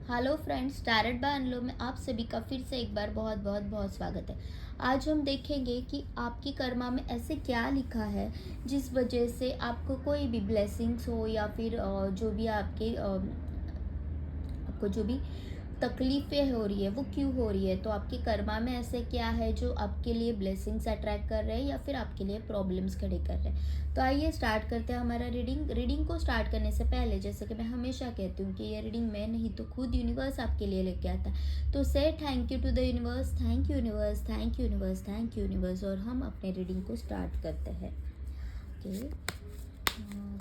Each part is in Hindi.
हेलो फ्रेंड्स, टैरेट बाय अनलो में आप सभी का फिर से एक बार बहुत बहुत बहुत स्वागत है। आज हम देखेंगे कि आपकी कर्मा में ऐसे क्या लिखा है जिस वजह से आपको कोई भी ब्लेसिंग्स हो या फिर जो भी आपको जो भी तकलीफ़ें हो रही है वो क्यों हो रही है। तो आपके कर्मा में ऐसे क्या है जो आपके लिए ब्लेसिंग्स अट्रैक्ट कर रहे हैं या फिर आपके लिए प्रॉब्लम्स खड़े कर रहे हैं। तो आइए स्टार्ट करते हैं हमारा रीडिंग को स्टार्ट करने से पहले जैसे कि मैं हमेशा कहती हूँ कि ये रीडिंग मैं नहीं तो खुद यूनिवर्स आपके लिए लेके आता है। तो से thank you to the universe, thank you universe, thank you universe, thank you universe. और हम अपने रीडिंग को स्टार्ट करते हैं। Okay,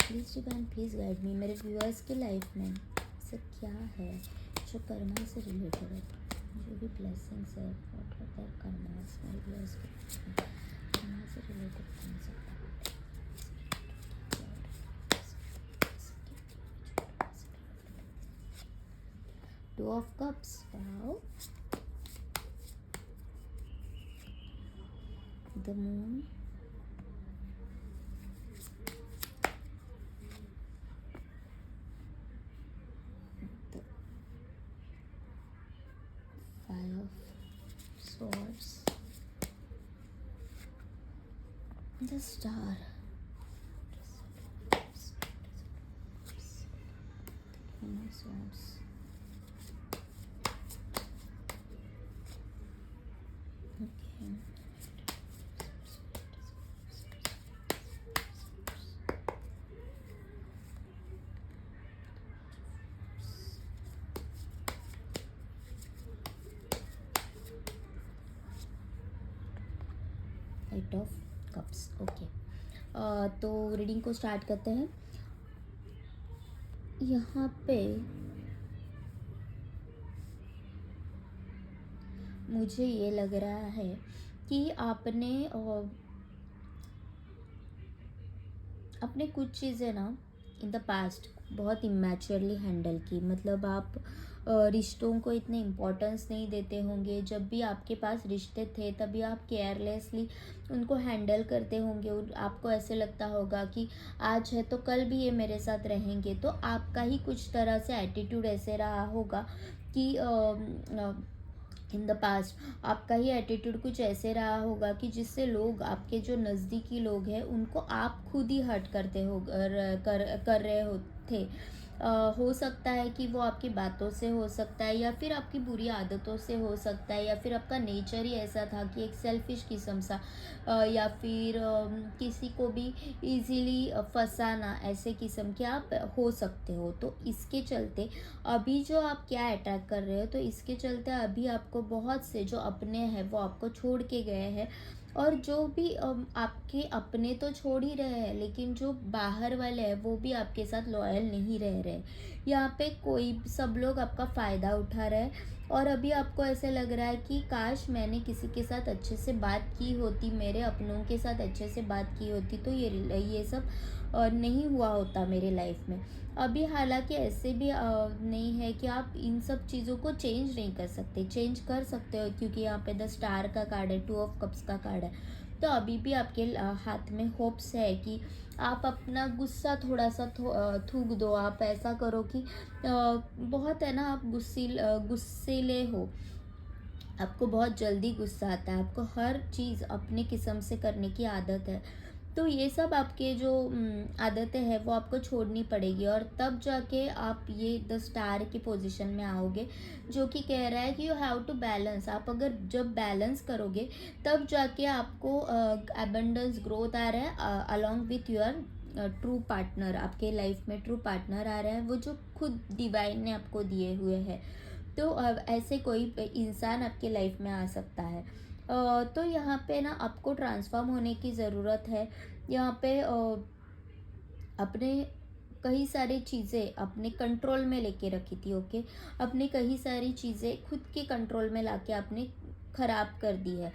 please divine please guide me. मेरे व्यूअर्स की लाइफ में ऐसा क्या है जो कर्मा से रिलेटेड है, जो भी ब्लेसिंग्स है व्हाट आर देयर कर्मास मेरे व्यूअर्स के life में, कर्मा से रिलेटेड कौन सा two of cups, wow, the moon, the five of swords, the star, queen of swords, okay, eight of cups. Okay, तो रीडिंग को स्टार्ट करते हैं। यहाँ पे मुझे ये लग रहा है कि आपने अपने कुछ चीज़ें ना इन द पास्ट बहुत इमेच्योरली हैंडल की। मतलब आप रिश्तों को इतने इम्पोर्टेंस नहीं देते होंगे। जब भी आपके पास रिश्ते थे तभी आप केयरलेसली उनको हैंडल करते होंगे और आपको ऐसे लगता होगा कि आज है तो कल भी ये मेरे साथ रहेंगे। तो आपका ही कुछ तरह से एटीट्यूड ऐसे रहा होगा कि इन द पास्ट आपका ही एटीट्यूड कुछ ऐसे रहा होगा कि जिससे लोग, आपके जो नज़दीकी लोग हैं, उनको आप खुद ही हर्ट करते हो कर रहे हो थे। हो सकता है कि वो आपकी बातों से हो सकता है या फिर आपकी बुरी आदतों से हो सकता है या फिर आपका नेचर ही ऐसा था कि एक सेल्फिश किस्म सा, या फिर किसी को भी इजीली फंसाना, ऐसे किस्म के आप हो सकते हो। तो इसके चलते अभी जो आप क्या अटैक कर रहे हो, तो इसके चलते अभी आपको बहुत से जो अपने हैं वो आपको छोड़ के गए हैं। और जो भी आपके अपने तो छोड़ ही रहे हैं, लेकिन जो बाहर वाले हैं वो भी आपके साथ लॉयल नहीं रह रहे। यहाँ पे कोई सब लोग आपका फ़ायदा उठा रहे हैं और अभी आपको ऐसे लग रहा है कि काश मैंने किसी के साथ अच्छे से बात की होती, मेरे अपनों के साथ अच्छे से बात की होती तो ये सब नहीं हुआ होता मेरे लाइफ में। अभी हालांकि ऐसे भी नहीं है कि आप इन सब चीज़ों को चेंज नहीं कर सकते, चेंज कर सकते हो क्योंकि यहाँ पे द स्टार का कार्ड है, टू ऑफ कप्स का कार्ड है। तो अभी भी आपके हाथ में होप्स है कि आप अपना गुस्सा थोड़ा सा थूक दो। आप ऐसा करो कि बहुत है ना, आप गुस्सेले हो, आपको बहुत जल्दी गुस्सा आता है, आपको हर चीज़ अपने किस्म से करने की आदत है। तो ये सब आपके जो आदतें हैं वो आपको छोड़नी पड़ेगी और तब जाके आप ये द स्टार की पोजीशन में आओगे, जो कि कह रहा है कि यू हैव टू बैलेंस। आप अगर जब बैलेंस करोगे तब जाके आपको एबंडेंस ग्रोथ आ रहा है along with your true partner. आपके लाइफ में ट्रू पार्टनर आ रहा है, वो जो खुद डिवाइन ने आपको दिए हुए हैं। तो ऐसे कोई इंसान आपके लाइफ में आ सकता है। तो यहाँ पे ना आपको ट्रांसफॉर्म होने की ज़रूरत है। यहाँ पे अपने कई सारी चीज़ें अपने कंट्रोल में लेके रखी थी। ओके, अपने कई सारी चीज़ें खुद के कंट्रोल में लाके आपने ख़राब कर दी है।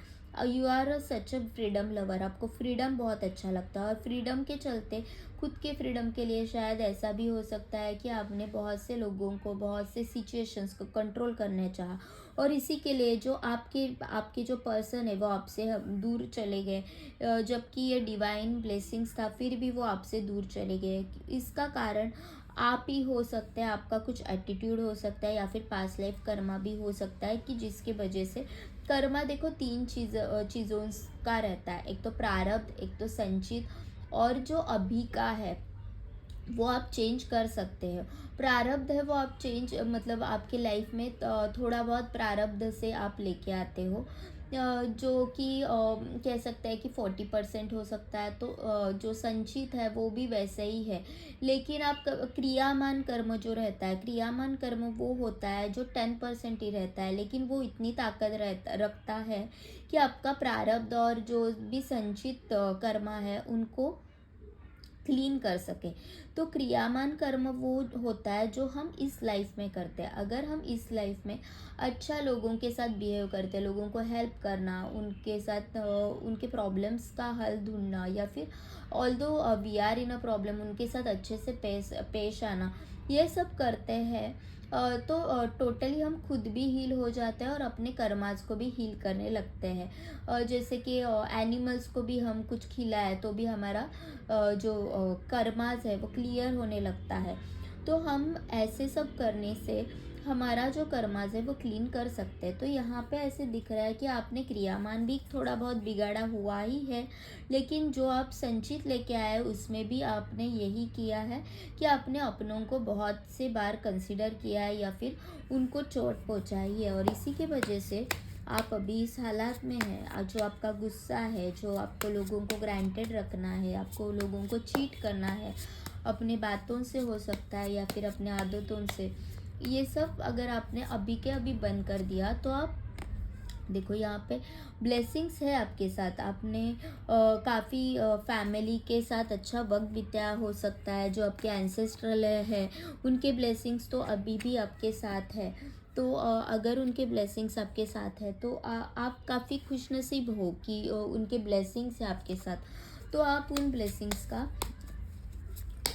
You are such a freedom lover, आपको फ्रीडम बहुत अच्छा लगता है और फ्रीडम के चलते खुद के फ्रीडम के लिए शायद ऐसा भी हो सकता है कि आपने बहुत से लोगों को, बहुत से सिचुएशंस को कंट्रोल करना चाहा और इसी के लिए जो आपके आपके जो पर्सन है वो आपसे दूर चले गए। जबकि ये डिवाइन ब्लेसिंग्स था फिर भी वो आपसे दूर चले गए। इसका कारण आप ही हो सकते हैं, आपका कुछ एटीट्यूड हो सकता है, या फिर पास्ट लाइफ कर्मा भी हो सकता है कि जिसके वजह से कर्मा, देखो तीन चीज़ों का रहता है। एक तो प्रारब्ध, एक तो संचित, और जो अभी का है वो आप चेंज कर सकते हो। प्रारब्ध है वो आप चेंज, मतलब आपके लाइफ में थोड़ा बहुत प्रारब्ध से आप लेके आते हो, जो कि कह सकते हैं कि 40% हो सकता है। तो जो संचित है वो भी वैसे ही है। लेकिन आप क्रियामान कर्म जो रहता है, क्रियामान कर्म वो होता है जो 10% ही रहता है, लेकिन वो इतनी ताकत रखता है कि आपका प्रारब्ध और जो भी संचित कर्मा है उनको क्लीन कर सके। तो क्रियामान कर्म वो होता है जो हम इस लाइफ में करते हैं। अगर हम इस लाइफ में अच्छा लोगों के साथ बिहेव करते हैं, लोगों को हेल्प करना, उनके साथ उनके प्रॉब्लम्स का हल ढूंढना, या फिर although we are in a problem, उनके साथ अच्छे से पेश आना, ये सब करते हैं, तो टोटली हम खुद भी हील हो जाते हैं और अपने कर्मास को भी हील करने लगते हैं। जैसे कि एनिमल्स को भी हम कुछ खिलाए तो भी हमारा जो कर्मास है वो क्लियर होने लगता है। तो हम ऐसे सब करने से हमारा जो कर्मास है वो क्लीन कर सकते हैं। तो यहाँ पे ऐसे दिख रहा है कि आपने क्रियामान भी थोड़ा बहुत बिगाड़ा हुआ ही है, लेकिन जो आप संचित लेके आए उसमें भी आपने यही किया है कि आपने अपनों को बहुत से बार कंसिडर किया है, या फिर उनको चोट पहुँचाई है, और इसी के वजह से आप अभी इस हालात में हैं। जो आपका गुस्सा है, जो आपको लोगों को ग्रांटेड रखना है, आपको लोगों को चीट करना है, अपने बातों से हो सकता है या फिर अपने आदतों से, ये सब अगर आपने अभी के अभी बंद कर दिया तो आप देखो यहाँ पे ब्लेसिंग्स है आपके साथ। आपने काफ़ी फैमिली के साथ अच्छा वक्त बिताया हो सकता है। जो आपके एंसेस्ट्रल है उनके ब्लेसिंग्स तो अभी भी आपके साथ है। तो अगर उनके ब्लेसिंग्स आपके साथ है तो आप काफ़ी खुशनसीब हो कि उनके ब्लेसिंग्स है आपके साथ। तो आप उन ब्लेसिंग्स का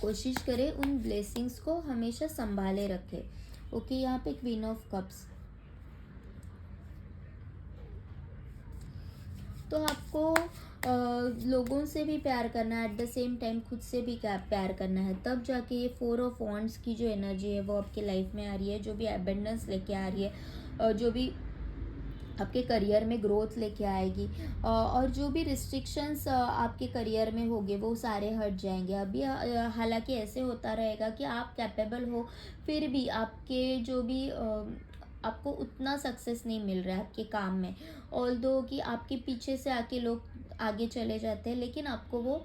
कोशिश करें, उन ब्लेसिंग्स को हमेशा संभाले रखें। ओके, यहाँ पे क्वीन ऑफ कप्स, तो आपको लोगों से भी प्यार करना है, एट द सेम टाइम खुद से भी प्यार करना है, तब जाके ये 4 ऑफ वॉन्ड्स की जो एनर्जी है वो आपकी लाइफ में आ रही है, जो भी एबंडेंस लेके आ रही है, जो भी आपके करियर में ग्रोथ लेके आएगी, और जो भी रिस्ट्रिक्शंस आपके करियर में होंगे वो सारे हट जाएंगे। अभी हालांकि ऐसे होता रहेगा कि आप कैपेबल हो, फिर भी आपके जो भी आपको उतना सक्सेस नहीं मिल रहा है आपके काम में, ऑल्दो कि आपके पीछे से आके लोग आगे चले जाते हैं, लेकिन आपको वो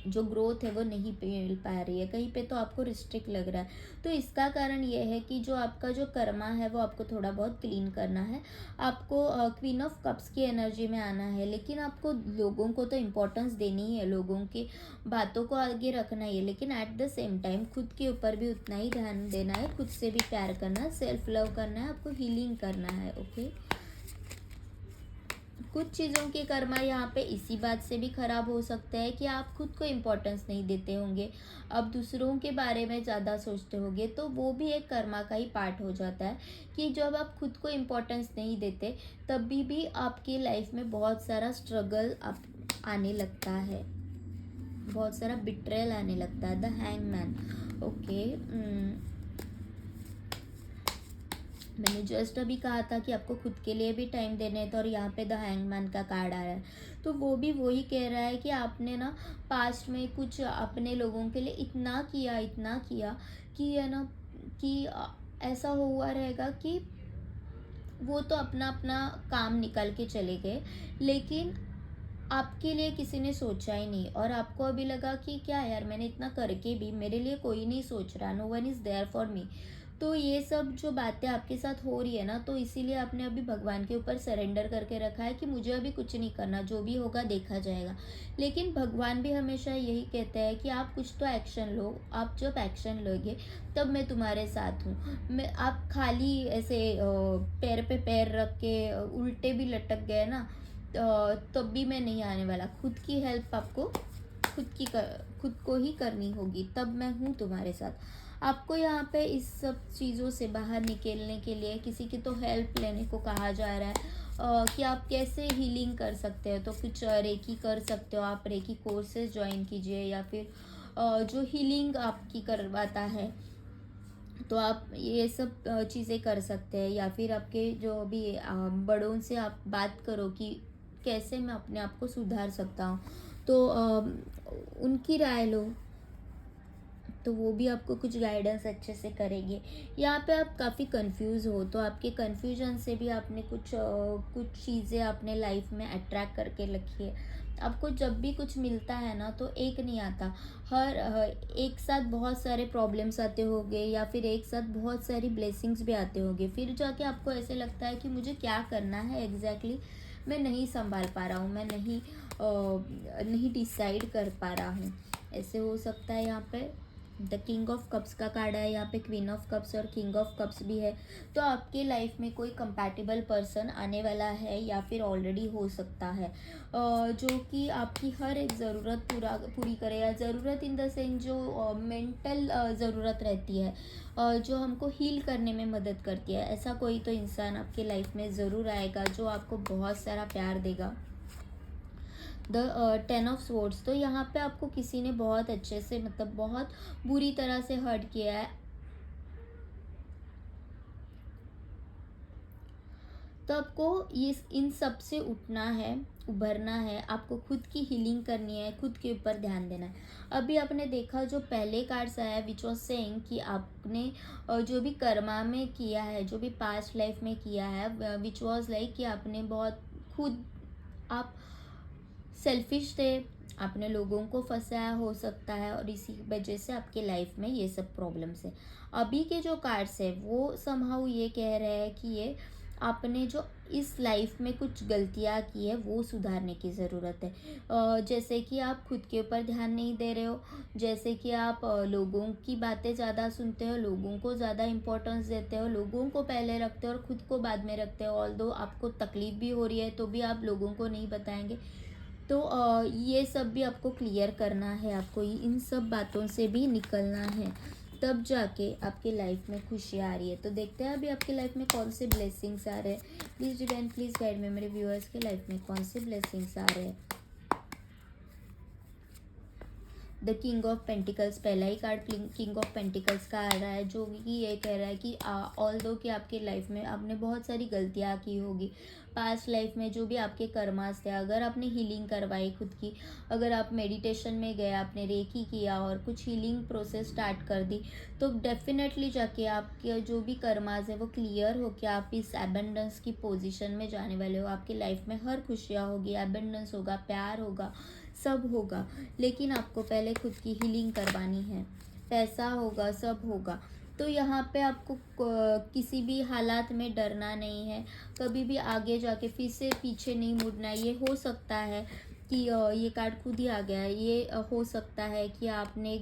जो ग्रोथ है वो नहीं मिल पा रही है, कहीं पे तो आपको रिस्ट्रिक्ट लग रहा है। तो इसका कारण ये है कि जो आपका जो कर्मा है वो आपको थोड़ा बहुत क्लीन करना है। आपको क्वीन ऑफ कप्स की एनर्जी में आना है, लेकिन आपको लोगों को तो इम्पोर्टेंस देनी ही है, लोगों की बातों को आगे रखना ही है, लेकिन एट द सेम टाइम खुद के ऊपर भी उतना ही ध्यान देना है, खुद से भी प्यार करना है, सेल्फ लव करना है, आपको हीलिंग करना है। ओके, कुछ चीज़ों के कर्मा यहाँ पे इसी बात से भी ख़राब हो सकते हैं कि आप खुद को इम्पोर्टेंस नहीं देते होंगे, अब दूसरों के बारे में ज़्यादा सोचते होंगे, तो वो भी एक कर्मा का ही पार्ट हो जाता है कि जब आप खुद को इम्पोर्टेंस नहीं देते तभी भी आपकी लाइफ में बहुत सारा स्ट्रगल आप आने लगता है, बहुत सारा बिट्रेल आने लगता है। द हैंगमैन, ओके, मैंने जस्ट अभी कहा था कि आपको खुद के लिए भी टाइम देने थे, और यहाँ पे द हैंगमैन का कार्ड आ रहा है, तो वो भी वही कह रहा है कि आपने ना पास्ट में कुछ अपने लोगों के लिए इतना किया कि है ना, कि ऐसा हुआ रहेगा कि वो तो अपना अपना काम निकाल के चले गए, लेकिन आपके लिए किसी ने सोचा ही नहीं, और आपको अभी लगा कि क्या यार, मैंने इतना करके भी मेरे लिए कोई नहीं सोच रहा, no one is there for me. तो ये सब जो बातें आपके साथ हो रही है ना, तो इसीलिए आपने अभी भगवान के ऊपर सरेंडर करके रखा है कि मुझे अभी कुछ नहीं करना, जो भी होगा देखा जाएगा। लेकिन भगवान भी हमेशा यही कहते हैं कि आप कुछ तो एक्शन लो, आप जब एक्शन लोगे तब मैं तुम्हारे साथ हूँ। मैं आप खाली ऐसे पैर पे पैर रख के उल्टे भी लटक गए ना, तब भी मैं नहीं आने वाला। खुद की हेल्प आपको खुद को ही करनी होगी, तब मैं हूँ तुम्हारे साथ। आपको यहाँ पे इस सब चीज़ों से बाहर निकलने के लिए किसी की तो हेल्प लेने को कहा जा रहा है, कि आप कैसे हीलिंग कर सकते हो। तो कुछ रेकी कर सकते हो आप, रेकी कोर्सेज ज्वाइन कीजिए, या फिर जो हीलिंग आपकी करवाता है। तो आप ये सब चीज़ें कर सकते हैं, या फिर आपके जो भी बड़ों से आप बात करो कि कैसे मैं अपने आप को सुधार सकता हूँ। तो उनकी राय लो, तो वो भी आपको कुछ गाइडेंस अच्छे से करेंगे। यहाँ पे आप काफ़ी कंफ्यूज हो, तो आपके कंफ्यूजन से भी आपने कुछ चीज़ें अपने लाइफ में अट्रैक्ट करके रखी है। आपको जब भी कुछ मिलता है ना, तो एक नहीं आता, एक साथ बहुत सारे प्रॉब्लम्स आते होंगे, या फिर एक साथ बहुत सारी ब्लेसिंग्स भी आते होंगे, फिर जाके आपको ऐसे लगता है कि मुझे क्या करना है एग्जैक्टली, मैं नहीं संभाल पा रहा हूँ, मैं नहीं डिसाइड कर पा रहा हूँ। ऐसे हो सकता है। यहाँ पे द किंग ऑफ कप्स का कार्ड है, यहाँ पे क्वीन ऑफ कप्स और किंग ऑफ कप्स भी है। तो आपके लाइफ में कोई कंपैटिबल पर्सन आने वाला है, या फिर ऑलरेडी हो सकता है, जो कि आपकी हर एक ज़रूरत पूरी करे, या ज़रूरत इन द सेंस जो मेंटल ज़रूरत रहती है, जो हमको हील करने में मदद करती है। ऐसा कोई तो इंसान आपके लाइफ में ज़रूर आएगा जो आपको बहुत सारा प्यार देगा। द 10 ऑफ स्वॉर्ड्स, तो यहाँ पे आपको किसी ने बहुत अच्छे से, मतलब बहुत बुरी तरह से हर्ट किया है। तो आपको ये इन सब से उठना है, उभरना है, आपको खुद की हीलिंग करनी है, खुद के ऊपर ध्यान देना है। अभी आपने देखा जो पहले कार्ड्स आया विच वॉज सेइंग कि आपने जो भी कर्मा में किया है, जो भी पास्ट लाइफ में किया है, विच वॉज लाइक कि आपने बहुत खुद आप सेल्फिश थे, आपने लोगों को फंसाया हो सकता है, और इसी वजह से आपके लाइफ में ये सब प्रॉब्लम्स है। अभी के जो कार्ड्स है वो समहाउ ये कह रहे हैं कि ये आपने जो इस लाइफ में कुछ गलतियाँ की है वो सुधारने की ज़रूरत है। जैसे कि आप खुद के ऊपर ध्यान नहीं दे रहे हो, जैसे कि आप लोगों की बातें ज़्यादा सुनते हो, लोगों को ज़्यादा इम्पोर्टेंस देते हो, लोगों को पहले रखते हो और खुद को बाद में रखते हो। ऑल्दो आपको तकलीफ़ भी हो रही है तो भी आप लोगों को नहीं बताएंगे। तो ये सब भी आपको क्लियर करना है, आपको इन सब बातों से भी निकलना है, तब जाके आपके लाइफ में खुशी आ रही है। तो देखते हैं अभी आपके लाइफ में कौन से ब्लेसिंग्स आ रहे हैं। प्लीज़ डिवाइन प्लीज़ गाइड में मेरे व्यूअर्स के लाइफ में कौन से ब्लेसिंग्स आ रहे हैं। द किंग ऑफ पेंटिकल्स, पहला ही कार्ड किंग ऑफ पेंटिकल्स का आ रहा है, जो कि ये कह रहा है कि ऑल दो कि आपके लाइफ में आपने बहुत सारी गलतियाँ की होगी पास्ट लाइफ में, जो भी आपके कर्मास थे, अगर आपने हीलिंग करवाई खुद की, अगर आप मेडिटेशन में गए, आपने रेकी किया और कुछ हीलिंग प्रोसेस स्टार्ट कर दी, तो डेफिनेटली जाके आपके जो भी कर्मास है वो क्लियर हो के आप इस एबेंडेंस की पोजीशन में जाने वाले हो। आपकी लाइफ में हर खुशियाँ होगी, एबेंडेंस होगा, प्यार होगा, सब होगा, लेकिन आपको पहले खुद की हीलिंग करवानी है। पैसा होगा, सब होगा। तो यहाँ पे आपको किसी भी हालात में डरना नहीं है, कभी भी आगे जाके फिर से पीछे नहीं मुड़ना है। ये हो सकता है कि ये कार्ड खुद ही आ गया है, ये हो सकता है कि आपने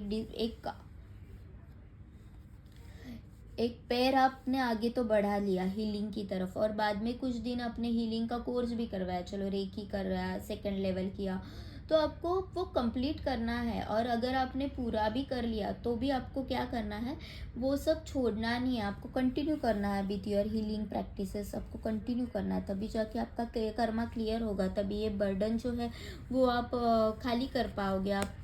एक पैर आपने आगे तो बढ़ा लिया हीलिंग की तरफ, और बाद में कुछ दिन अपने हीलिंग का कोर्स भी करवाया, चलो रेकी कर रहा है, सेकंड लेवल किया, तो आपको वो कंप्लीट करना है। और अगर आपने पूरा भी कर लिया तो भी आपको क्या करना है, वो सब छोड़ना नहीं है, आपको कंटिन्यू करना है विथ योर हीलिंग प्रैक्टिसेस, आपको कंटिन्यू करना है, तभी जाके आपका कर्मा क्लियर होगा, तभी ये बर्डन जो है वो आप खाली कर पाओगे, आप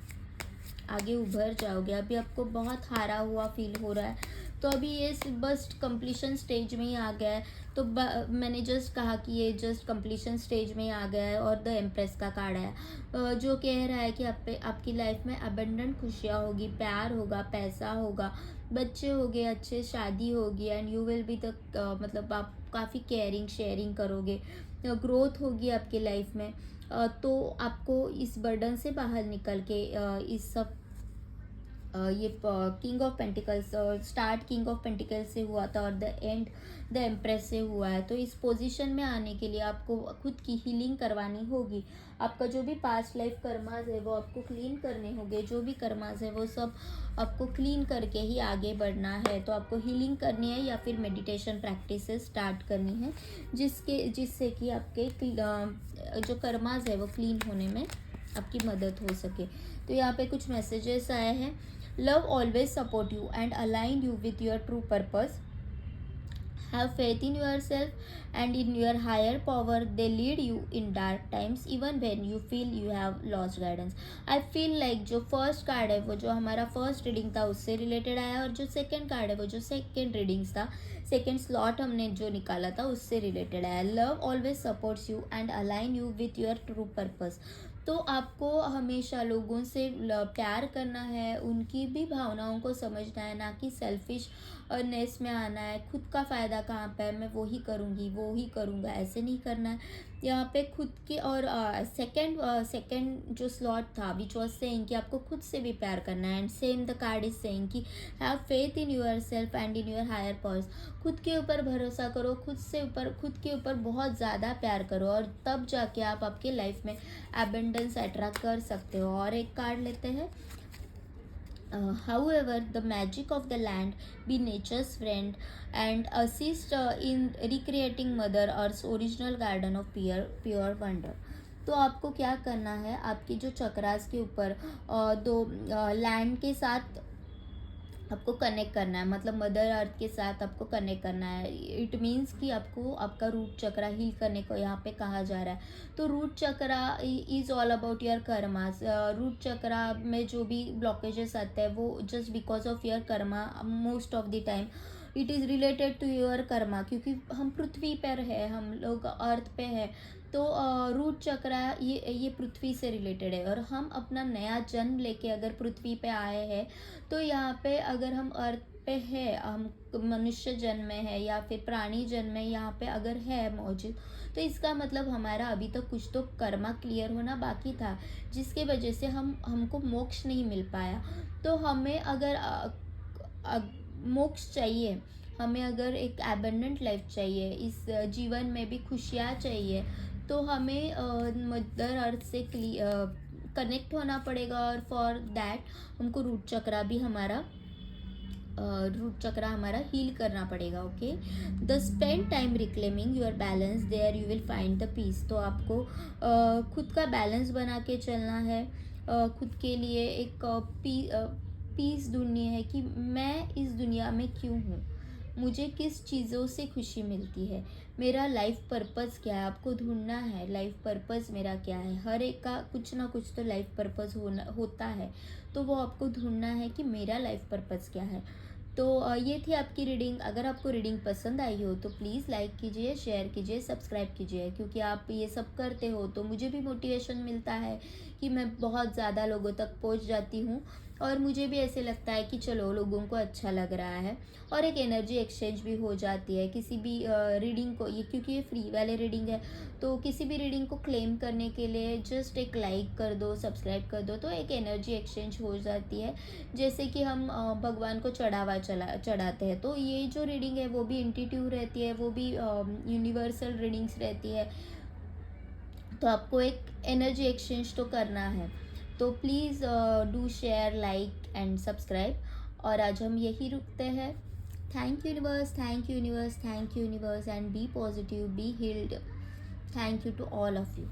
आगे उभर जाओगे। अभी आपको बहुत हारा हुआ फील हो रहा है, तो अभी ये बस कंप्लीशन स्टेज में ही आ गया है। तो मैंने जस्ट कहा कि ये जस्ट कंप्लीशन स्टेज में ही आ गया है, और द एम्प्रेस का कार्ड है जो कह रहा है कि आपकी लाइफ में अबंडेंट खुशियाँ होगी, प्यार होगा, पैसा होगा, बच्चे होंगे, अच्छे शादी होगी, and you will be the मतलब आप काफ़ी केयरिंग शेयरिंग करोगे, ग्रोथ होगी आपकी लाइफ में। तो आपको इस बर्डन से बाहर निकल के इस सब ये king of pentacles, start king of pentacles से हुआ था और द एंड द एम्प्रेस से हुआ है। तो इस पोजीशन में आने के लिए आपको खुद की हीलिंग करवानी होगी। आपका जो भी पास्ट लाइफ कर्मास है वो आपको क्लीन करने होंगे, जो भी कर्मास है वो सब आपको क्लीन करके ही आगे बढ़ना है। तो आपको हीलिंग करनी है या फिर मेडिटेशन प्रैक्टिसेस स्टार्ट करनी है, जिससे कि आपके जो कर्मास है वो क्लीन होने में आपकी मदद हो सके। तो यहाँ पे कुछ मैसेजेस आए हैं। Love always support you and align you with your true purpose. have faith in yourself and in your higher power. They lead you in dark times even when you feel you have lost guidance. I feel like जो फर्स्ट कार्ड है वो जो हमारा फर्स्ट रीडिंग था उससे रिलेटेड आया, और जो सेकंड कार्ड है वो जो सेकंड रीडिंग्स था, सेकंड स्लॉट हमने जो निकाला था उससे रिलेटेड आया. Love always supports you and align you with your true purpose. तो आपको हमेशा लोगों से प्यार करना है, उनकी भी भावनाओं को समझना है, ना कि सेल्फिशनेस में आना है. खुद का फ़ायदा कहाँ पे है, मैं वो ही करूँगी वो ही करूँगा, ऐसे नहीं करना है. यहाँ पे खुद की, और सेकंड जो स्लॉट था विच वॉज सेइंग कि आपको खुद से भी प्यार करना है. And same the card is saying कि have faith in yourself and in your higher powers. खुद के ऊपर भरोसा करो, खुद के ऊपर बहुत ज़्यादा प्यार करो, और तब जाके आप आपके लाइफ में एबंडेंस अट्रैक्ट कर सकते हो. और एक कार्ड लेते हैं. However, the magic of the land, be nature's friend and assist in recreating Mother Earth's original garden of pure wonder. तो आपको क्या करना है, आपकी जो चक्रास के ऊपर दो लैंड के साथ आपको कनेक्ट करना है, मतलब मदर अर्थ के साथ आपको कनेक्ट करना है. इट मीन्स कि आपको आपका रूट चक्रा हील करने को यहाँ पे कहा जा रहा है. तो root chakra is all about your karmas. Root chakra में जो भी ब्लॉकेजेस आते हैं वो just because of your karma. Most of the time it is related to your karma, क्योंकि हम पृथ्वी पर है, हम लोग अर्थ पे है. तो रूट चक्रा ये पृथ्वी से रिलेटेड है, और हम अपना नया जन्म लेके अगर पृथ्वी पे आए हैं, तो यहाँ पे अगर हम अर्थ पे है, हम मनुष्य जन्म में है या फिर प्राणी जन्म में यहाँ पे अगर है मौजूद, तो इसका मतलब हमारा अभी तक कुछ तो कर्मा क्लियर होना बाकी था, जिसके वजह से हमको मोक्ष नहीं मिल पाया. तो हमें अगर मोक्ष चाहिए, हमें अगर एक एबंडेंट लाइफ चाहिए, इस जीवन में भी खुशियाँ चाहिए, तो हमें मदर अर्थ से कनेक्ट होना पड़ेगा. और फॉर दैट हमको रूट चक्रा हमारा हील करना पड़ेगा. Okay. The spend time reclaiming your balance, there you will find the peace. तो आपको खुद का बैलेंस बना के चलना है. खुद के लिए एक पीस ढूंढनी है कि मैं इस दुनिया में क्यों हूँ, मुझे किस चीज़ों से खुशी मिलती है, मेरा लाइफ पर्पस क्या है. आपको ढूंढना है लाइफ पर्पस मेरा क्या है. हर एक का कुछ ना कुछ तो लाइफ पर्पस होता है, तो वो आपको ढूंढना है कि मेरा लाइफ पर्पस क्या है. तो ये थी आपकी रीडिंग. अगर आपको रीडिंग पसंद आई हो तो प्लीज़ लाइक कीजिए, शेयर कीजिए, सब्सक्राइब कीजिए, क्योंकि आप ये सब करते हो तो मुझे भी मोटिवेशन मिलता है कि मैं बहुत ज़्यादा लोगों तक पहुंच जाती हूँ, और मुझे भी ऐसे लगता है कि चलो लोगों को अच्छा लग रहा है, और एक एनर्जी एक्सचेंज भी हो जाती है. किसी भी रीडिंग को, ये क्योंकि ये फ्री वाले रीडिंग है, तो किसी भी रीडिंग को क्लेम करने के लिए जस्ट एक लाइक कर दो, सब्सक्राइब कर दो, तो एक एनर्जी एक्सचेंज हो जाती है. जैसे कि हम भगवान को चढ़ाते हैं, तो ये जो रीडिंग है वो भी इंट्यूटिव रहती है, वो भी यूनिवर्सल रीडिंग्स रहती है. तो आपको एक एनर्जी एक्सचेंज तो करना है. तो please do share, like and subscribe. और आज हम यही रुकते हैं. Thank you universe, thank you universe, thank you universe, and be positive, be healed. Thank you to all of you.